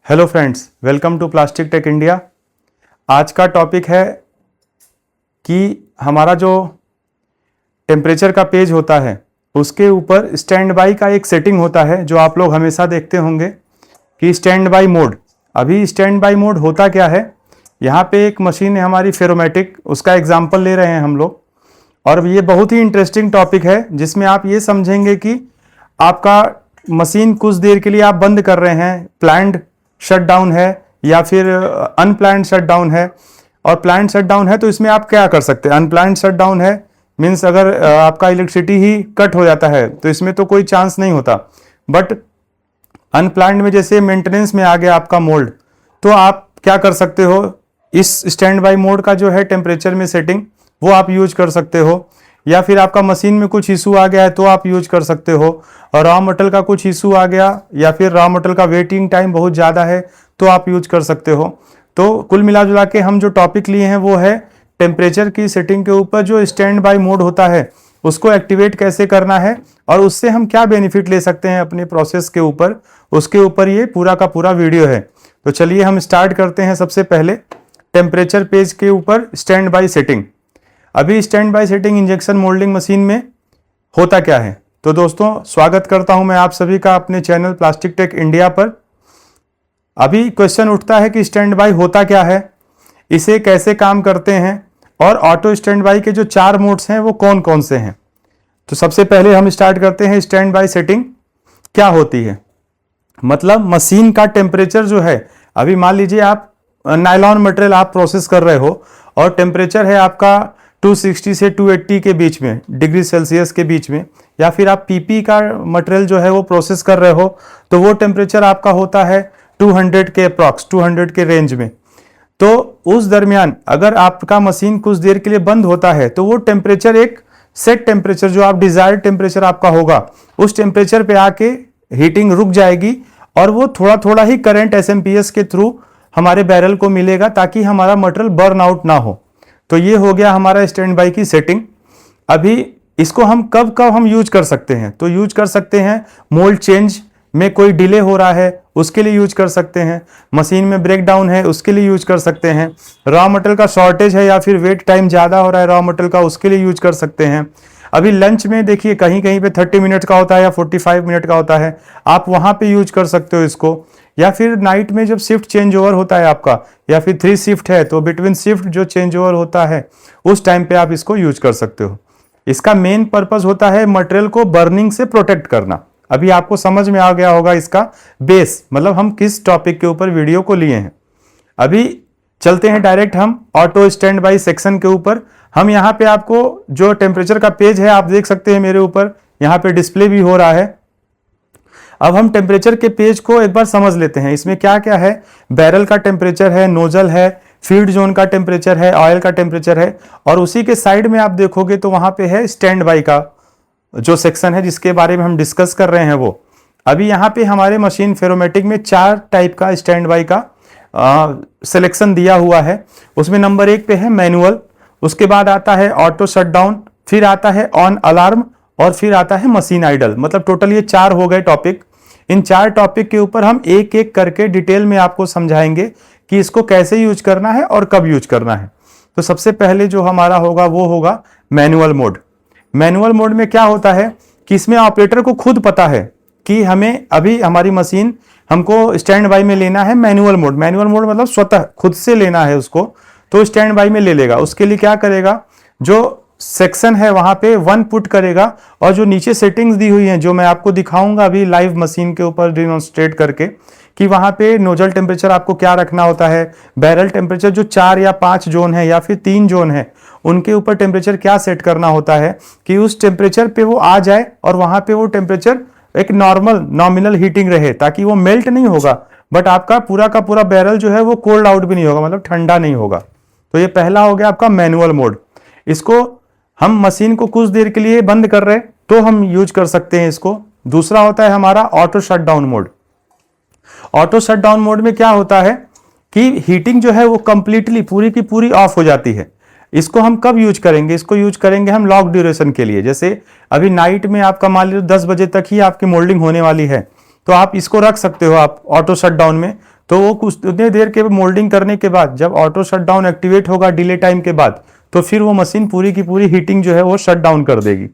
Hello friends, welcome to plastic tech India. आज का topic है कि हमारा जो टेम्परेचर का पेज होता है उसके ऊपर स्टैंड बाई का एक सेटिंग होता है जो आप लोग हमेशा देखते होंगे कि स्टैंड बाई मोड। अभी स्टैंड बाई मोड होता क्या है, यहाँ पे एक मशीन है हमारी फेरोमेटिक, उसका एग्जाम्पल ले रहे हैं हम लोग। और ये बहुत ही इंटरेस्टिंग टॉपिक है जिसमें आप ये समझेंगे कि आपका मशीन कुछ देर के लिए आप बंद कर रहे हैं, प्लान्ड शटडाउन है या फिर अनप्लान्ड शटडाउन है। और प्लान्ड शटडाउन है तो इसमें आप क्या कर सकते हैं, अनप्लान्ड शटडाउन है मीन्स अगर आपका इलेक्ट्रिसिटी ही कट हो जाता है तो इसमें तो कोई चांस नहीं होता। बट अनप्लान्ड में जैसे मेंटेनेंस में आ गया आपका मोल्ड, तो आप क्या कर सकते हो, इस स्टैंड बाई मोड का जो है टेम्परेचर में सेटिंग वो आप यूज कर सकते हो। या फिर आपका मशीन में कुछ इशू आ गया है तो आप यूज कर सकते हो। और रॉ मटेरियल का कुछ इशू आ गया या फिर रॉ मटेरियल का वेटिंग टाइम बहुत ज़्यादा है तो आप यूज कर सकते हो। तो कुल मिला जुला के हम जो टॉपिक लिए हैं वो है टेम्परेचर की सेटिंग के ऊपर जो स्टैंड बाई मोड होता है उसको एक्टिवेट कैसे करना है और उससे हम क्या बेनिफिट ले सकते हैं अपने प्रोसेस के ऊपर, उसके ऊपर ये पूरा का पूरा वीडियो है। तो चलिए हम स्टार्ट करते हैं। सबसे पहले टेम्परेचर पेज के ऊपर स्टैंड बाई सेटिंग। अभी stand by setting injection moulding machine में होता क्या है, तो दोस्तों स्वागत करता हूं मैं आप सभी का अपने चैनल प्लास्टिक टेक इंडिया पर। अभी क्वेश्चन उठता है कि स्टैंड बाई होता क्या है, इसे कैसे काम करते हैं और ऑटो स्टैंड बाई के जो 4 मोड्स हैं वो कौन कौन से हैं। तो सबसे पहले हम स्टार्ट करते हैं स्टैंड बाई सेटिंग क्या होती है। मतलब मशीन का टेम्परेचर जो है, अभी मान लीजिए आप नायलॉन मटेरियल आप प्रोसेस कर रहे हो और टेम्परेचर है आपका 260 से 280 के बीच में डिग्री सेल्सियस के बीच में, या फिर आप पीपी का मटेरियल जो है वो प्रोसेस कर रहे हो तो वो टेम्परेचर आपका होता है 200 के अप्रॉक्स, 200 के रेंज में। तो उस दरमियान अगर आपका मशीन कुछ देर के लिए बंद होता है तो वो टेम्परेचर एक सेट टेम्परेचर जो आप डिजायर्ड टेम्परेचर आपका होगा उस टेम्परेचर पे आके हीटिंग रुक जाएगी और वो थोड़ा थोड़ा ही करंट एसएमपीएस के थ्रू हमारे बैरल को मिलेगा ताकि हमारा मटेरियल बर्न आउट ना हो। तो ये हो गया हमारा स्टैंड बाई की सेटिंग। अभी इसको हम कब हम यूज कर सकते हैं, तो यूज कर सकते हैं मोल्ड चेंज में कोई डिले हो रहा है उसके लिए यूज कर सकते हैं, मशीन में ब्रेक डाउन है उसके लिए यूज कर सकते हैं, रॉ मटेरियल का शॉर्टेज है या फिर वेट टाइम ज़्यादा हो रहा है रॉ मटेरियल का उसके लिए यूज कर सकते हैं। अभी लंच में देखिए कहीं कहीं पे 30 मिनट का होता है या 45 मिनट का होता है, आप वहाँ पे यूज कर सकते हो इसको। या फिर नाइट में जब शिफ्ट चेंज ओवर होता है आपका, या फिर 3 शिफ्ट है तो बिटवीन शिफ्ट जो चेंज ओवर होता है उस टाइम पे आप इसको यूज कर सकते हो। इसका मेन पर्पस होता है मटेरियल को बर्निंग से प्रोटेक्ट करना। अभी आपको समझ में आ गया होगा इसका बेस, मतलब हम किस टॉपिक के ऊपर वीडियो को लिए हैं। अभी चलते हैं डायरेक्ट हम ऑटो स्टैंड बाई सेक्शन के ऊपर। हम यहाँ पे आपको जो टेम्परेचर का पेज है आप देख सकते हैं मेरे ऊपर, यहाँ पे डिस्प्ले भी हो रहा है। अब हम टेम्परेचर के पेज को एक बार समझ लेते हैं, इसमें क्या क्या है। बैरल का टेम्परेचर है, नोजल है, फीड जोन का टेम्परेचर है, ऑयल का टेम्परेचर है, और उसी के साइड में आप देखोगे तो वहां पे है स्टैंड बाई का जो सेक्शन है जिसके बारे में हम डिस्कस कर रहे हैं वो। अभी यहाँ पे हमारे मशीन फेरोमेटिक में 4 टाइप का स्टैंड बाई का सिलेक्शन दिया हुआ है। उसमें नंबर 1 पे है मैनुअल, उसके बाद आता है ऑटो शटडाउन, फिर आता है ऑन अलार्म और फिर आता है मशीन आइडल। मतलब टोटल ये 4 हो गए टॉपिक। इन 4 टॉपिक के ऊपर हम एक एक करके डिटेल में आपको समझाएंगे कि इसको कैसे यूज करना है और कब यूज करना है। तो सबसे पहले जो हमारा होगा वो होगा मैनुअल मोड। मैनुअल मोड में क्या होता है कि इसमें ऑपरेटर को खुद पता है कि हमें अभी हमारी मशीन हमको स्टैंड बाई में लेना है मैनुअल मोड। मैनुअल मोड मतलब स्वतः खुद से लेना है उसको, तो स्टैंड बाई में ले लेगा। उसके लिए क्या करेगा, जो सेक्शन है वहां पे 1 पुट करेगा और जो नीचे सेटिंग्स दी हुई हैं जो मैं आपको दिखाऊंगा अभी लाइव मशीन के ऊपर डिमॉन्स्ट्रेट करके कि वहां पे नोजल टेम्परेचर आपको क्या रखना होता है, बैरल टेम्परेचर जो 4 या 5 जोन है या फिर 3 जोन है उनके ऊपर टेम्परेचर क्या सेट करना होता है कि उस टेम्परेचर पे वो आ जाए और वहां पे वो टेम्परेचर एक नॉर्मल नॉमिनल हीटिंग रहे, ताकि वो मेल्ट नहीं होगा बट आपका पूरा का पूरा बैरल जो है वो कोल्ड आउट भी नहीं होगा, मतलब ठंडा नहीं होगा। तो ये पहला हो गया आपका मैनुअल मोड। इसको हम मशीन को कुछ देर के लिए बंद कर रहे तो हम यूज कर सकते हैं इसको। दूसरा होता है हमारा auto shutdown mode. Auto shutdown mode में क्या होता है कि हीटिंग जो है वो कंप्लीटली पूरी की पूरी ऑफ हो जाती है। इसको हम कब यूज करेंगे, इसको यूज करेंगे हम लॉन्ग ड्यूरेशन के लिए। जैसे अभी नाइट में आपका मान लीजिए 10 बजे तक ही आपकी मोल्डिंग होने वाली है, तो आप इसको रख सकते हो आप ऑटो शट डाउन में। तो वो कुछ उतने देर के मोल्डिंग करने के बाद जब ऑटो शट डाउन एक्टिवेट होगा डिले टाइम के बाद, तो फिर वो मशीन पूरी की पूरी हीटिंग जो है वो शट डाउन कर देगी।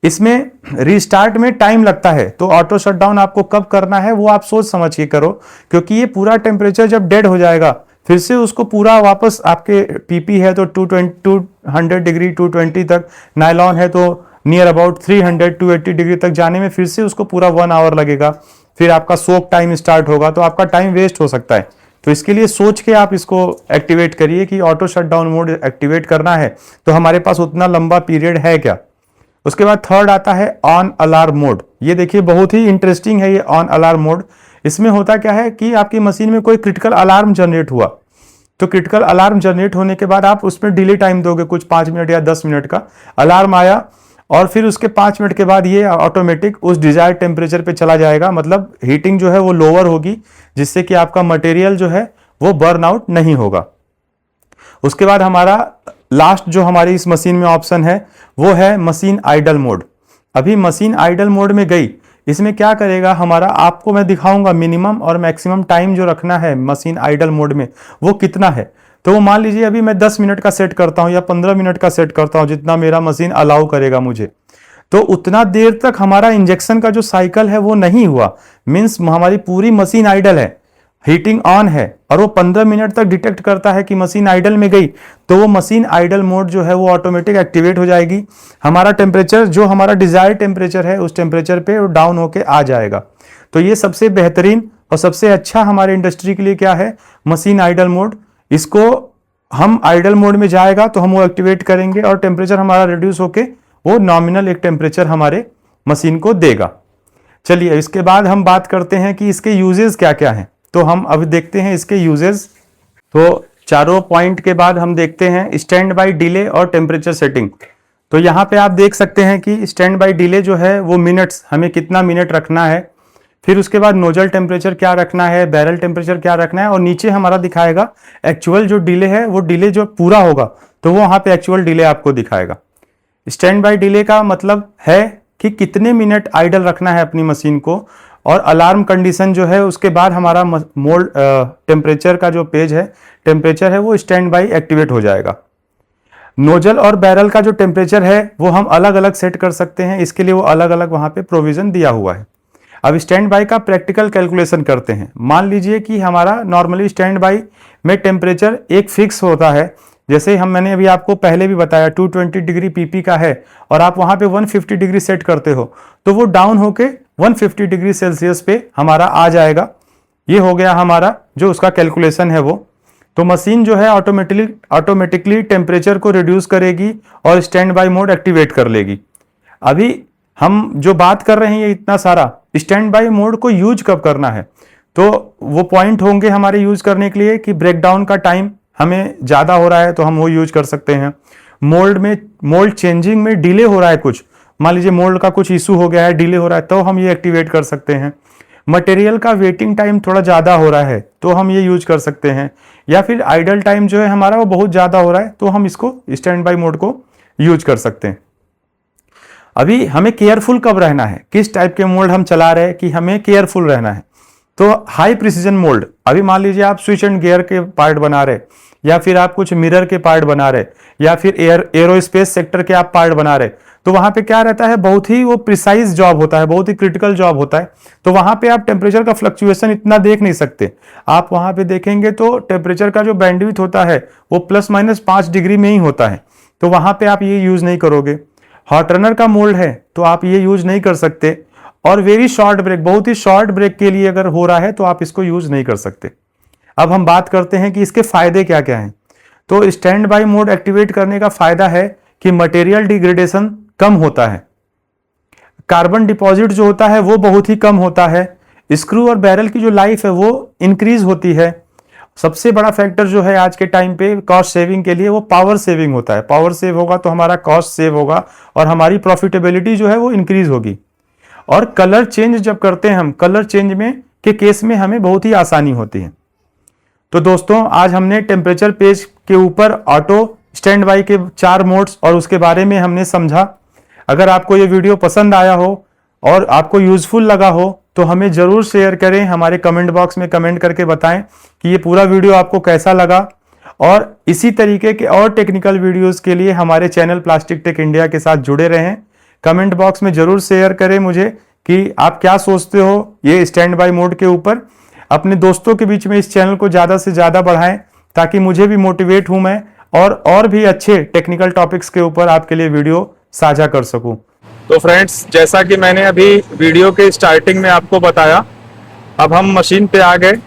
इसमें रीस्टार्ट में टाइम लगता है, तो ऑटो शट डाउन आपको कब करना है वो आप सोच समझ के करो, क्योंकि ये पूरा टेम्परेचर जब डेड हो जाएगा फिर से उसको पूरा वापस आपके पीपी है तो 200 डिग्री 220 तक, नायलॉन है तो नियर अबाउट 300-280 डिग्री तक जाने में फिर से उसको पूरा 1 आवर लगेगा। फिर आपका सोक टाइम स्टार्ट होगा, तो आपका टाइम वेस्ट हो सकता है। तो इसके लिए सोच के आप इसको एक्टिवेट करिए कि auto shut down mode activate करना है तो हमारे पास उतना लंबा पीरियड है क्या। उसके बाद थर्ड आता है ऑन अलार्म मोड। ये देखिए बहुत ही इंटरेस्टिंग है ये ऑन अलार्म मोड। इसमें होता क्या है कि आपकी मशीन में कोई क्रिटिकल अलार्म जनरेट हुआ, तो क्रिटिकल अलार्म जनरेट होने के बाद आप उसमें डिले टाइम दोगे, कुछ 5 मिनट या 10 मिनट का। अलार्म आया और फिर उसके 5 मिनट के बाद ये ऑटोमेटिक उस डिजायर्ड टेम्परेचर पे चला जाएगा, मतलब हीटिंग जो है वो लोअर होगी, जिससे कि आपका मटेरियल जो है वो बर्न आउट नहीं होगा। उसके बाद हमारा लास्ट जो हमारी इस मशीन में ऑप्शन है वो है मशीन आइडल मोड। अभी मशीन आइडल मोड में गई, इसमें क्या करेगा हमारा, आपको मैं दिखाऊंगा मिनिमम और मैक्सिमम टाइम जो रखना है मशीन आइडल मोड में वो कितना है। तो वो मान लीजिए अभी मैं 10 मिनट का सेट करता हूं या 15 मिनट का सेट करता हूं, जितना मेरा मशीन अलाउ करेगा मुझे, तो उतना देर तक हमारा इंजेक्शन का जो साइकिल है वो नहीं हुआ, मीन्स हमारी पूरी मशीन आइडल है, हीटिंग ऑन है, और वो 15 मिनट तक डिटेक्ट करता है कि मशीन आइडल में गई, तो वो मशीन आइडल मोड जो है वो ऑटोमेटिक एक्टिवेट हो जाएगी। हमारा टेम्परेचर जो हमारा डिजायर्ड टेम्परेचर है उस टेम्परेचर पे वो डाउन होके आ जाएगा। तो ये सबसे बेहतरीन और सबसे अच्छा हमारे इंडस्ट्री के लिए क्या है, मशीन आइडल मोड। इसको हम आइडल मोड में जाएगा तो हम वो एक्टिवेट करेंगे और टेम्परेचर हमारा रिड्यूस होके वो नॉमिनल एक टेम्परेचर हमारे मशीन को देगा। चलिए इसके बाद हम बात करते हैं कि इसके यूजेस क्या क्या हैं। तो हम अभी देखते हैं इसके यूजेस। तो चारों पॉइंट के बाद हम देखते हैं स्टैंड बाय डिले और टेम्परेचर सेटिंग। तो यहाँ पे आप देख सकते हैं कि स्टैंड बाय डिले जो है वो मिनट्स, हमें कितना मिनट रखना है, फिर उसके बाद नोजल टेम्परेचर क्या रखना है, बैरल टेम्परेचर क्या रखना है, और नीचे हमारा दिखाएगा एक्चुअल जो डिले है, वो डिले जो पूरा होगा तो वो वहाँ पे एक्चुअल डिले आपको दिखाएगा। स्टैंड बाय डिले का मतलब है कि कितने मिनट आइडल रखना है अपनी मशीन को, और अलार्म कंडीशन जो है उसके बाद हमारा मोल्ड टेम्परेचर का जो पेज है, टेम्परेचर है वो स्टैंड बाय एक्टिवेट हो जाएगा। नोजल और बैरल का जो टेम्परेचर है वो हम अलग अलग सेट कर सकते हैं, इसके लिए वो अलग अलग वहाँ पे प्रोविजन दिया हुआ है। अब स्टैंड बाय का प्रैक्टिकल कैलकुलेशन करते हैं। मान लीजिए कि हमारा नॉर्मली स्टैंड बाय में टेम्परेचर एक फिक्स होता है, जैसे मैंने अभी आपको पहले भी बताया 220 डिग्री पीपी का है और आप वहां पे 150 डिग्री सेट करते हो, तो वो डाउन होके 150 डिग्री सेल्सियस पे हमारा आ जाएगा। ये हो गया हमारा जो उसका कैलकुलेशन है वो। तो मशीन जो है ऑटोमेटिकली टेम्परेचर को रिड्यूस करेगी और स्टैंड बाय मोड एक्टिवेट कर लेगी। अभी हम जो बात कर रहे हैं ये इतना सारा, स्टैंड बाय मोड को यूज कब करना है, तो वो पॉइंट होंगे हमारे यूज करने के लिए कि ब्रेकडाउन का टाइम हमें ज्यादा हो रहा है तो हम वो यूज कर सकते हैं। मोल्ड चेंजिंग में डिले हो रहा है कुछ, मान लीजिए मोल्ड का कुछ इशू हो गया है, डिले हो रहा है, तो हम ये एक्टिवेट कर सकते हैं। मटेरियल का वेटिंग टाइम थोड़ा ज्यादा हो रहा है तो हम ये यूज कर सकते हैं, या फिर आइडल टाइम जो है हमारा वो बहुत ज्यादा हो रहा है तो हम इसको स्टैंड बाय मोड को यूज कर सकते हैं। अभी हमें केयरफुल कब रहना है, किस टाइप के मोल्ड हम चला रहे हैं कि हमें केयरफुल रहना है, तो हाई प्रिसीजन मोल्ड। अभी मान लीजिए आप स्विच एंड गियर के पार्ट बना रहे, या फिर आप कुछ मिरर के पार्ट बना रहे, या फिर एरोस्पेस सेक्टर के आप पार्ट बना रहे, तो वहां पे क्या रहता है, बहुत ही वो प्रिसाइज जॉब होता है, बहुत ही क्रिटिकल जॉब होता है। तो वहां पे आप टेम्परेचर का फ्लक्चुएशन इतना देख नहीं सकते। आप वहां पे देखेंगे तो टेम्परेचर का जो बैंडविड्थ होता है वो ±5 डिग्री में ही होता है, तो वहां पे आप ये यूज नहीं करोगे। हॉट रनर का मोल्ड है तो आप ये यूज नहीं कर सकते, और वेरी शॉर्ट ब्रेक, बहुत ही शॉर्ट ब्रेक के लिए अगर हो रहा है तो आप इसको यूज नहीं कर सकते। अब हम बात करते हैं कि इसके फायदे क्या क्या हैं। तो स्टैंड बाय मोड एक्टिवेट करने का फायदा है कि मटेरियल डिग्रेडेशन कम होता है, कार्बन डिपॉजिट जो होता है वो बहुत ही कम होता है, स्क्रू और बैरल की जो लाइफ है वो इंक्रीज होती है। सबसे बड़ा फैक्टर जो है आज के टाइम पे कॉस्ट सेविंग के लिए वो पावर सेविंग होता है। पावर सेव होगा तो हमारा कॉस्ट सेव होगा और हमारी प्रॉफिटेबिलिटी जो है वो इंक्रीज होगी। और कलर चेंज जब करते हैं हम, कलर चेंज में के केस में हमें बहुत ही आसानी होती है। तो दोस्तों आज हमने टेम्परेचर पेज के ऊपर ऑटो स्टैंड बाय के 4 मोड्स और उसके बारे में हमने समझा। अगर आपको ये वीडियो पसंद आया हो और आपको यूजफुल लगा हो तो हमें ज़रूर शेयर करें, हमारे कमेंट बॉक्स में कमेंट करके बताएं कि ये पूरा वीडियो आपको कैसा लगा। और इसी तरीके के और टेक्निकल वीडियोस के लिए हमारे चैनल प्लास्टिक टेक इंडिया के साथ जुड़े रहें। कमेंट बॉक्स में ज़रूर शेयर करें मुझे कि आप क्या सोचते हो ये स्टैंड बाय मोड के ऊपर। अपने दोस्तों के बीच में इस चैनल को ज़्यादा से ज़्यादा बढ़ाएं ताकि मुझे भी मोटिवेट हूं मैं और भी अच्छे टेक्निकल टॉपिक्स के ऊपर आपके लिए वीडियो साझा कर सकूं। तो फ्रेंड्स, जैसा कि मैंने अभी वीडियो के स्टार्टिंग में आपको बताया, अब हम मशीन पे आ गए।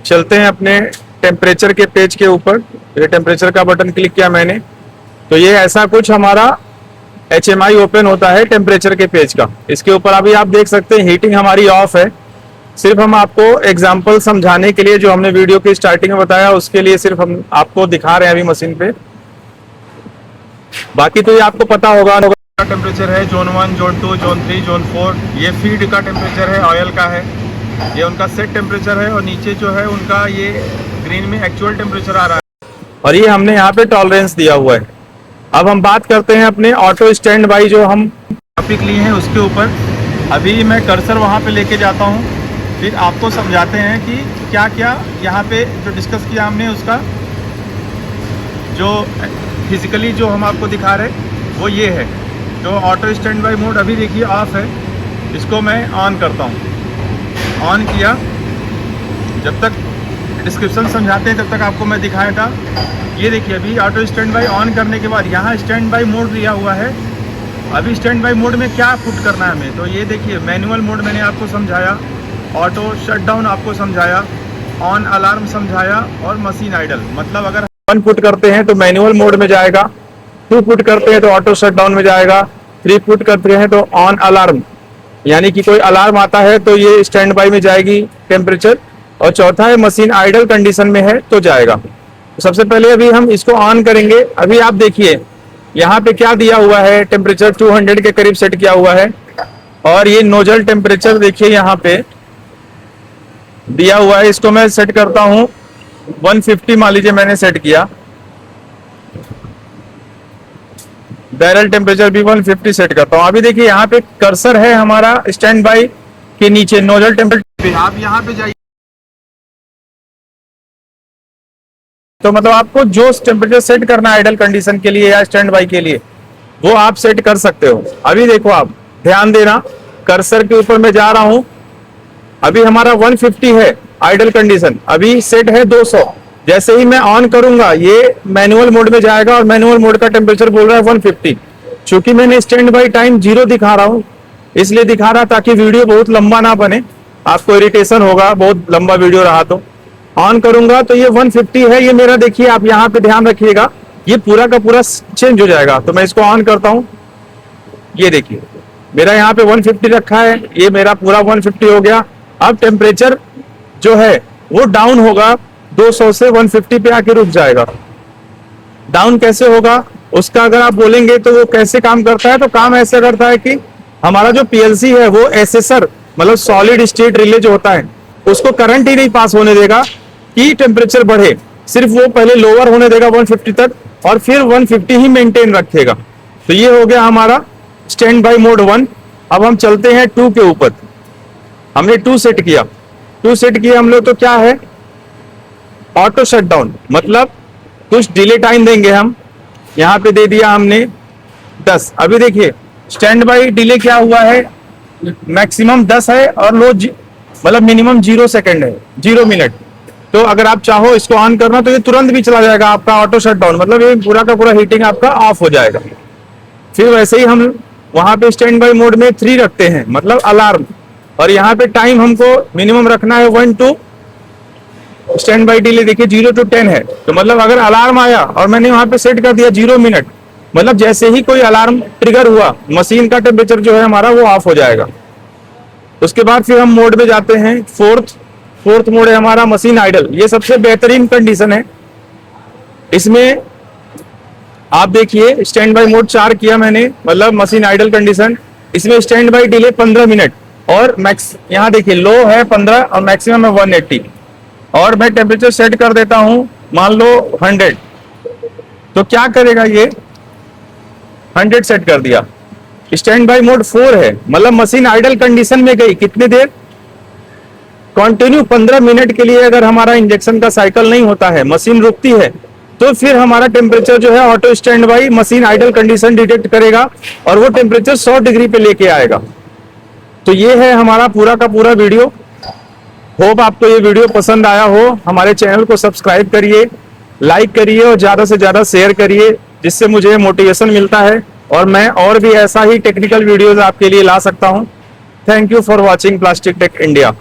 चलते हैं अपने टेम्परेचर के पेज के ऊपर। ये टेम्परेचर का बटन क्लिक किया मैंने, तो ये ऐसा कुछ हमारा HMI ओपन होता है टेम्परेचर के पेज का। इसके ऊपर अभी आप देख सकते हैं हीटिंग हमारी ऑफ है। सिर्फ हम आपको एग्जांपल समझाने के लिए जो हमने वीडियो की स्टार्टिंग में बताया उसके लिए सिर्फ हम आपको दिखा रहे हैं अभी मशीन पे। बाकी तो ये आपको पता होगा। टेम्परेचर है जोन 1, जोन 2, जोन 3, जोन 4। ये फीड का टेम्परेचर है, ऑयल का है, ये उनका सेट टेम्परेचर है। और नीचे जो है उनका ये ग्रीन में एक्चुअल टेम्परेचर आ रहा है, और ये हमने यहाँ पे टॉलरेंस दिया हुआ है। अब हम बात करते हैं अपने ऑटो स्टैंड बाई जो हम टॉपिक लिए हैं उसके ऊपर। अभी मैं कर्सर वहाँ पे लेके जाता हूँ, फिर आपको समझाते हैं कि क्या क्या यहाँ पे जो डिस्कस किया हमने उसका जो फिजिकली जो हम आपको दिखा रहे वो ये है। जो ऑटो स्टैंड बाई मोड अभी देखिए ऑफ है, इसको मैं ऑन करता हूँ। ऑन किया, जब तक डिस्क्रिप्शन समझाते हैं तब तक आपको मैं दिखाया था। ये देखिए अभी ऑटो स्टैंड बाई ऑन करने के बाद यहाँ स्टैंड बाई मोड दिया हुआ है। अभी स्टैंड बाई मोड में क्या पुट करना है हमें, तो ये देखिए मैनुअल मोड मैंने आपको समझाया, ऑटो शटडाउन आपको समझाया, ऑन अलार्म समझाया, और मशीन आइडल। मतलब अगर 1 पुट करते हैं तो मैनुअल मोड में जाएगा, 2 पुट करते हैं तो ऑटो शटडाउन में जाएगा, 3 पुट करते हैं तो ऑन अलार्म, यानी कि कोई अलार्म आता है तो ये स्टैंड बाई में जाएगी टेम्परेचर, और चौथा है मशीन आइडल कंडीशन में है तो जाएगा। तो सबसे पहले अभी हम इसको ऑन करेंगे। अभी आप देखिए यहाँ पे क्या दिया हुआ है, टेम्परेचर 200 के करीब सेट किया हुआ है, और ये नोजल टेम्परेचर देखिए यहाँ पे दिया हुआ है। इसको मैं सेट करता हूँ 150 मान लीजिए मैंने सेट किया। बैरल टेम्परेचर भी 150 सेट करता हूँ। अभी देखिए यहाँ पे कर्सर है हमारा स्टैंड बाई के नीचे नोजल टेम्परेचर, आप यहाँ पे जाइए तो मतलब आपको जो टेम्परेचर सेट करना है आइडल कंडीशन के लिए या स्टैंड बाई के लिए वो आप सेट कर सकते हो। अभी देखो आप ध्यान देना, कर्सर के ऊपर मैं जा रहा हूं। अभी हमारा 150 है आइडल कंडीशन, अभी सेट है 200। जैसे ही मैं ऑन करूंगा ये मैनुअल मोड में जाएगा, और मैनुअल मोड का टेम्परेचर बोल रहा है 150। चूंकि मैंने स्टैंड बाई टाइम 0 दिखा रहा हूं, इसलिए दिखा रहा ताकि वीडियो बहुत लंबा ना बने, आपको इरिटेशन होगा बहुत लंबा वीडियो रहा तो। ऑन करूंगा तो ये 150 है, ये मेरा देखिए आप यहाँ पे ध्यान रखिएगा ये पूरा का पूरा चेंज हो जाएगा। तो मैं इसको ऑन करता हूँ, ये देखिए मेरा यहाँ पे 150 रखा है, ये मेरा पूरा 150 हो गया। अब टेम्परेचर जो है वो डाउन होगा 200 से 150 पे आके रुक जाएगा। डाउन कैसे होगा उसका अगर आप बोलेंगे तो वो कैसे काम करता है, तो काम ऐसे करता है कि हमारा जो PLC है वो एसेसर मतलब सॉलिड स्टेट रिले जो होता है उसको करंट ही नहीं पास होने देगा कि टेम्परेचर बढ़े, सिर्फ वो पहले लोअर होने देगा 150 तक, और फिर 150 ही मेंटेन रखेगा। तो ये हो गया हमारा स्टैंड बाई मोड 1। अब हम चलते हैं 2 के ऊपर। हमने 2 सेट किया, 2 सेट किया हम लोग, तो क्या है ऑटो शटडाउन, मतलब कुछ डिले टाइम देंगे हम। यहाँ पे दे दिया हमने 10। अभी देखिए स्टैंड बाई डिले क्या हुआ है, मैक्सिमम 10 है और लो मतलब मिनिमम 0 सेकेंड है, 0 मिनट। तो अगर आप चाहो इसको ऑन करना तो ये तुरंत भी चला जाएगा आपका ऑटो शटडाउन, मतलब ये पूरा का पूरा हीटिंग आपका ऑफ हो जाएगा। फिर वैसे ही हम वहां पे स्टैंड बाई मोड में 3 रखते हैं, मतलब अलार्म, और यहाँ पे टाइम हमको मिनिमम रखना है 1 to स्टैंड बाई डिले देखिए 0 to 10 है। तो मतलब अगर अलार्म आया और मैंने वहां पे सेट कर दिया 0 मिनट, मतलब जैसे ही कोई अलार्म ट्रिगर हुआ मशीन का टेम्परेचर जो है हमारा वो ऑफ हो जाएगा। उसके बाद फिर हम मोड में जाते हैं फोर्थ मोड है हमारा मशीन आइडल। ये सबसे बेहतरीन कंडीशन है। इसमें आप देखिए स्टैंड बाई मोड 4 किया मैंने, मतलब मशीन आइडल कंडीशन। इसमें स्टैंड बाई डिले 15 मिनट, और मैक्स यहाँ देखिए लो है 15 और मैक्सिमम है 180, और मैं टेम्परेचर सेट कर देता हूं मान लो 100। तो क्या करेगा ये 100 सेट कर दिया। स्टैंड बाई मोड 4 है, मतलब मशीन आइडल कंडीशन में गई कितने देर कंटिन्यू 15 मिनट के लिए अगर हमारा इंजेक्शन का साइकिल नहीं होता है, मशीन रुकती है, तो फिर हमारा टेम्परेचर जो है auto standby machine idle condition detect करेगा और वो टेम्परेचर 100 डिग्री पे लेके आएगा। तो ये है हमारा पूरा का पूरा वीडियो। होप आपको ये वीडियो पसंद आया हो। हमारे चैनल को सब्सक्राइब करिए, लाइक करिए और ज्यादा से ज्यादा शेयर करिए, जिससे मुझे मोटिवेशन मिलता है और मैं और भी ऐसा ही टेक्निकल वीडियोस आपके लिए ला सकता हूं। Thank you for watching plastic tech India.